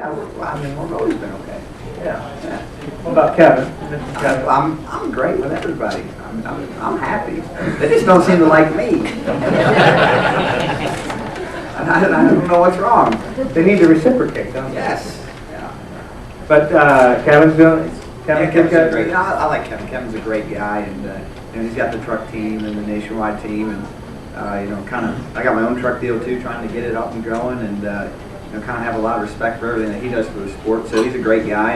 Yeah, I mean, we've always been okay. Yeah. What about Kevin? I'm great with everybody. I'm happy. They just don't seem to like me. I don't know what's wrong. They need to reciprocate, don't they? Yes. Yeah. But Kevin's doing. Kevin's a great. I like Kevin. Kevin's a great guy, and he's got the truck team and the nationwide team, and I got my own truck deal too, trying to get it up and going, and kind of have a lot of respect for everything that he does for the sport. So he's a great guy,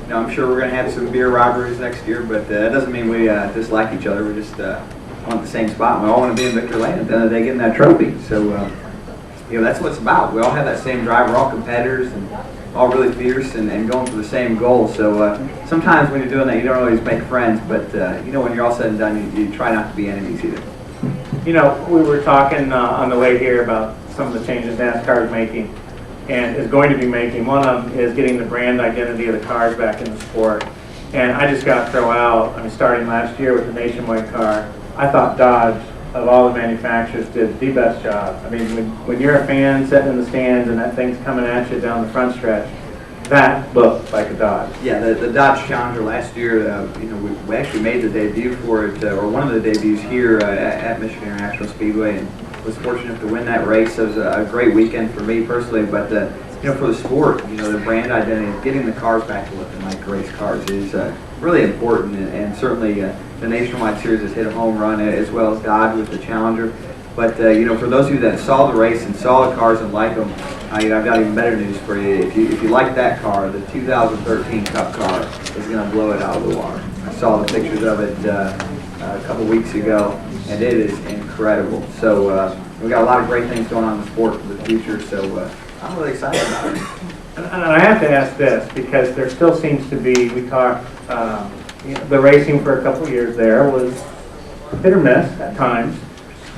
and I'm sure we're going to have some beer rivalries next year, but that doesn't mean we dislike each other. We just want the same spot. We all want to be in Victory Lane at the end of the day getting that trophy. So that's what it's about. We all have that same drive. We're all competitors and all really fierce and going for the same goal. So sometimes when you're doing that, you don't always make friends, but when you're all said and done, you try not to be enemies either. We were talking on the way here about some of the changes NASCAR is making and is going to be making. One of them is getting the brand identity of the cars back in the sport. And I just got to throw out, starting last year with the Nationwide car, I thought Dodge, of all the manufacturers, did the best job. When you're a fan sitting in the stands and that thing's coming at you down the front stretch, that looked like a Dodge. Yeah, the Dodge Challenger last year, we actually made the debut for it, or one of the debuts here at Michigan International Speedway, and was fortunate to win that race. It was a great weekend for me personally, but for the sport, the brand identity, getting the cars back to looking like race cars is really important, and certainly the Nationwide Series has hit a home run, as well as Dodge with the Challenger. But for those of you that saw the race and saw the cars and like them, I've got even better news for you. If you like that car, the 2013 Cup car is going to blow it out of the water. I saw the pictures of it a couple weeks ago, and it is incredible. So we've got a lot of great things going on in the sport for the future. So I'm really excited about it. And I have to ask this, because there still seems to be, we talked, the racing for a couple of years there was hit or miss at times.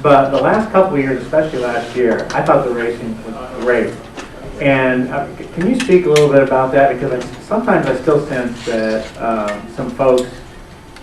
But the last couple of years, especially last year, I thought the racing was great. And can you speak a little bit about that? Because sometimes I still sense that some folks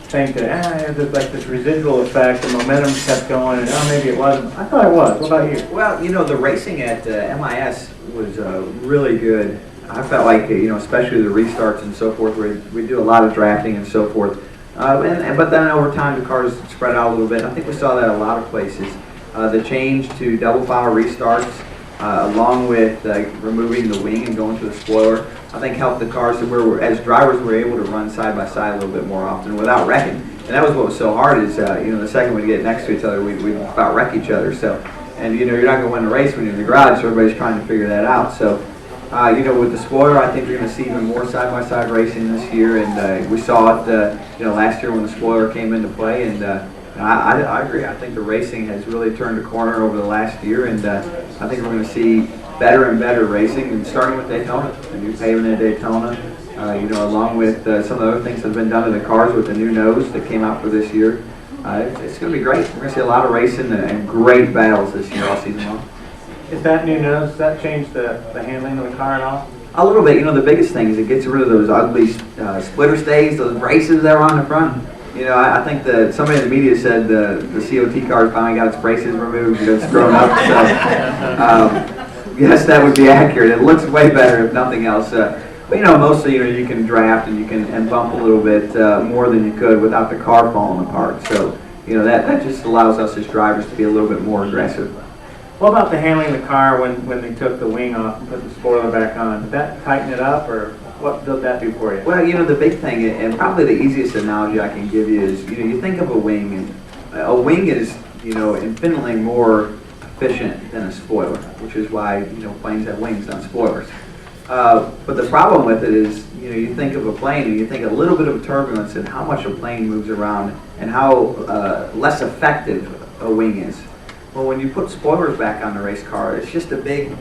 think that there's like this residual effect, the momentum kept going, and maybe it wasn't. I thought it was. What about you? Well, the racing at MIS was really good. I felt like, especially the restarts and so forth, we do a lot of drafting and so forth. But then over time the cars spread out a little bit. I think we saw that a lot of places. The change to double file restarts, along with removing the wing and going to the spoiler, I think helped the cars that as drivers were able to run side by side a little bit more often without wrecking. And that was what was so hard is the second we get next to each other, we about wreck each other. So, and you're not going to win the race when you're in the garage, so everybody's trying to figure that out. So. With the spoiler, I think you're going to see even more side-by-side racing this year, and we saw it, last year when the spoiler came into play, and I agree. I think the racing has really turned a corner over the last year, and I think we're going to see better and better racing, and starting with Daytona, the new pavement at Daytona, along with some of the other things that have been done to the cars with the new nose that came out for this year. It's going to be great. We're going to see a lot of racing and great battles this year all season long. Is that new nose, does that change the handling of the car at all? A little bit. The biggest thing is it gets rid of those ugly splitter stays, those braces that were on the front. I think that somebody in the media said the COT car finally got its braces removed because it's grown up. So, yes, that would be accurate. It looks way better if nothing else. But mostly you can draft and you can bump a little bit more than you could without the car falling apart. So that just allows us as drivers to be a little bit more aggressive. What about the handling of the car when they took the wing off and put the spoiler back on? Did that tighten it up, or what did that do for you? Well, the big thing, and probably the easiest analogy I can give you is, you think of a wing, and a wing is, infinitely more efficient than a spoiler, which is why, planes have wings, not spoilers. But the problem with it is, you think of a plane and you think a little bit of turbulence and how much a plane moves around and how less effective a wing is. Well, when you put spoilers back on the race car, it's just a big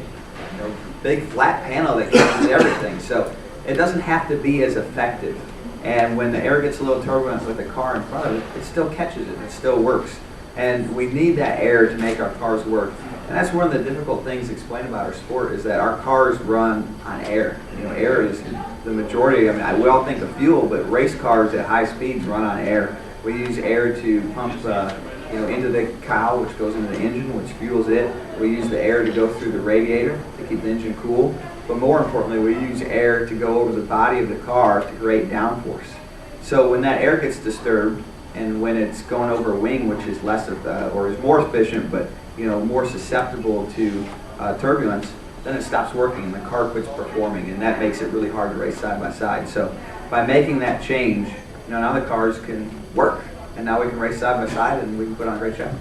flat panel that catches everything. So it doesn't have to be as effective. And when the air gets a little turbulent with the car in front of it, it still catches it. It still works. And we need that air to make our cars work. And that's one of the difficult things to explain about our sport is that our cars run on air. Air is the majority. We all think of fuel, but race cars at high speeds run on air. We use air to pump into the cowl, which goes into the engine, which fuels it. We use the air to go through the radiator to keep the engine cool. but more importantly, we use air to go over the body of the car to create downforce. So when that air gets disturbed, and when it's going over a wing, which is less of or is more efficient, but more susceptible to turbulence, then it stops working and the car quits performing, and that makes it really hard to race side by side. So by making that change, now the cars can work, and now we can race side by side, and we can put on a great show.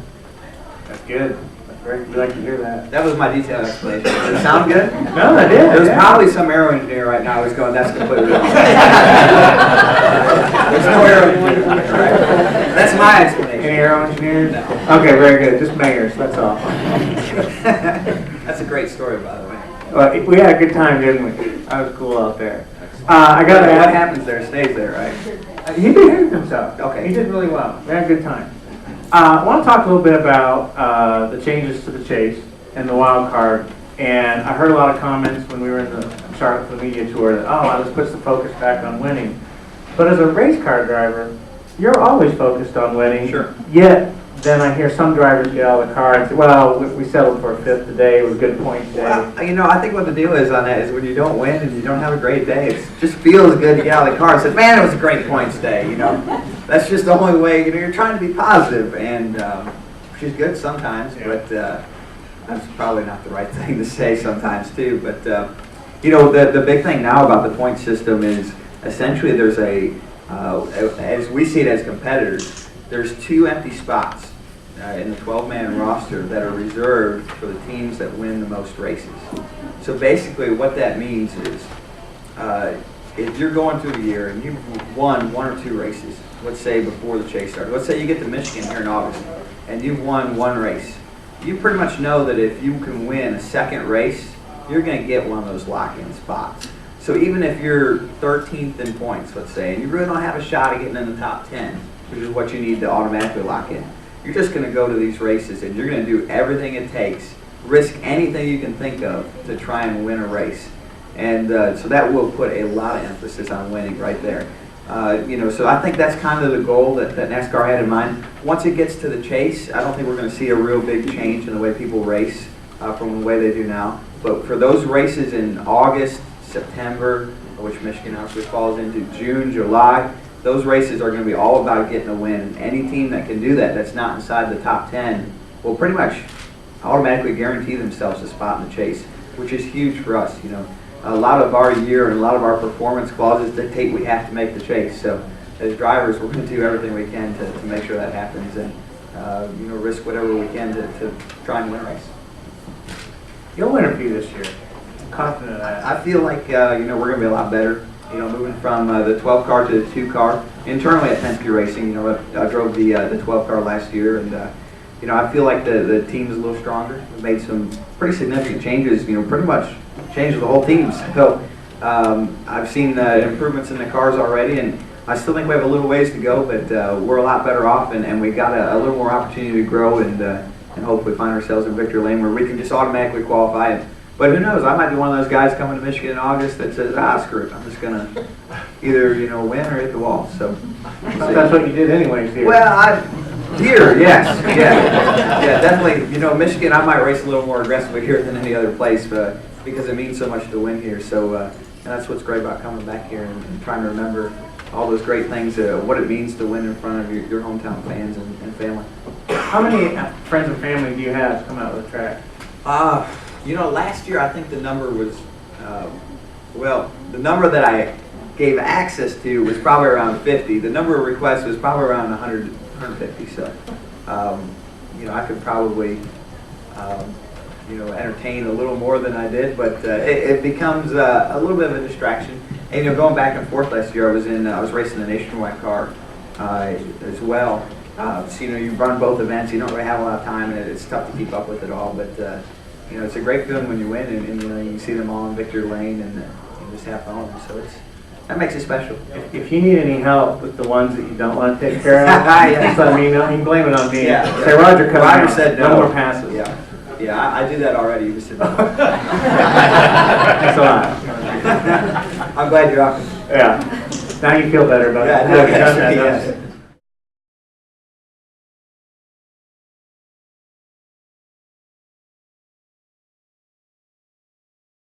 That's good. That's great. We like to hear that. That was my detailed explanation. Does it sound good? No, I did. There's probably some aero engineer right now who's going, that's completely wrong. There's no aero engineer. Right? That's my explanation. Any aero engineers? No. Okay, very good. Just mayors, that's all. That's a great story, by the way. Well, we had a good time, didn't we? I was cool out there. I got what happens there stays there, right? He behaved himself. Okay. He did really well. We had a good time. I want to talk a little bit about the changes to the chase and the wild card. And I heard a lot of comments when we were in the Charlotte for the media tour that, oh, this puts the focus back on winning. But as a race car driver, you're always focused on winning. Sure. Yet, then I hear some drivers get out of the car and say, well, we settled for a fifth today. It was a good point today. Well, I think what the deal is on that is when you don't win and you don't have a great day, it just feels good to get out of the car and say, man, it was a great points day, That's just the only way, you're trying to be positive, and which is good sometimes, but that's probably not the right thing to say sometimes too. But, the big thing now about the point system is essentially there's as we see it as competitors, there's 2 empty spots in the 12-man roster that are reserved for the teams that win the most races. So basically what that means is if you're going through the year and you've won 1 or 2 races, let's say before the chase started, let's say you get to Michigan here in August and you've won 1 race, you pretty much know that if you can win a second race, you're going to get one of those lock-in spots. So even if you're 13th in points, let's say, and you really don't have a shot at getting in the top 10, which is what you need to automatically lock in, you're just going to go to these races and you're going to do everything it takes, risk anything you can think of to try and win a race. And so that will put a lot of emphasis on winning right there. So I think that's kind of the goal that NASCAR had in mind. Once it gets to the chase, I don't think we're going to see a real big change in the way people race from the way they do now. But for those races in August, September, which Michigan obviously falls into, June, July, those races are going to be all about getting a win. And any team that can do that, that's not inside the top 10, will pretty much automatically guarantee themselves a spot in the chase, which is huge for us. A lot of our year and a lot of our performance clauses dictate we have to make the chase. So as drivers, we're going to do everything we can to make sure that happens, and risk whatever we can to try and win a race. You'll win a few this year. I'm confident of that. I feel like we're going to be a lot better. Moving from the 12 car to the 2 car. Internally at Penske Racing, I drove the 12 car last year, and I feel like the team is a little stronger. We've made some pretty significant changes. Pretty much changed the whole team. So I've seen improvements in the cars already, and I still think we have a little ways to go, but we're a lot better off, and we've got a little more opportunity to grow and hopefully find ourselves in victory lane where we can just automatically qualify. But who knows? I might be one of those guys coming to Michigan in August that says, screw it. I'm just going to either win or hit the wall. So that's what you did anyways here. Well, here, yes, yeah, definitely. Michigan, I might race a little more aggressively here than any other place, because it means so much to win here. So and that's what's great about coming back here and trying to remember all those great things, what it means to win in front of your hometown fans and family. How many friends and family do you have come out of the track? Last year I think the number was, the number that I gave access to was probably around 50. The number of requests was probably around 100, 150. So, I could probably, entertain a little more than I did, but it becomes a little bit of a distraction. And going back and forth last year, I was racing the nationwide car as well. So you run both events, you don't really have a lot of time, and it's tough to keep up with it all. But it's a great feeling when you win, and you see them all in victory lane, and you just have fun with them. So that makes it special. If you need any help with the ones that you don't want to take care of, just let me know. You can blame it on me. Yeah. Say, Roger, come Roger out. said no more passes. Yeah, I do that already. You just said no. Thanks a lot. I'm glad you're off. Yeah. Now you feel better about it. Yeah, Having done that, yes.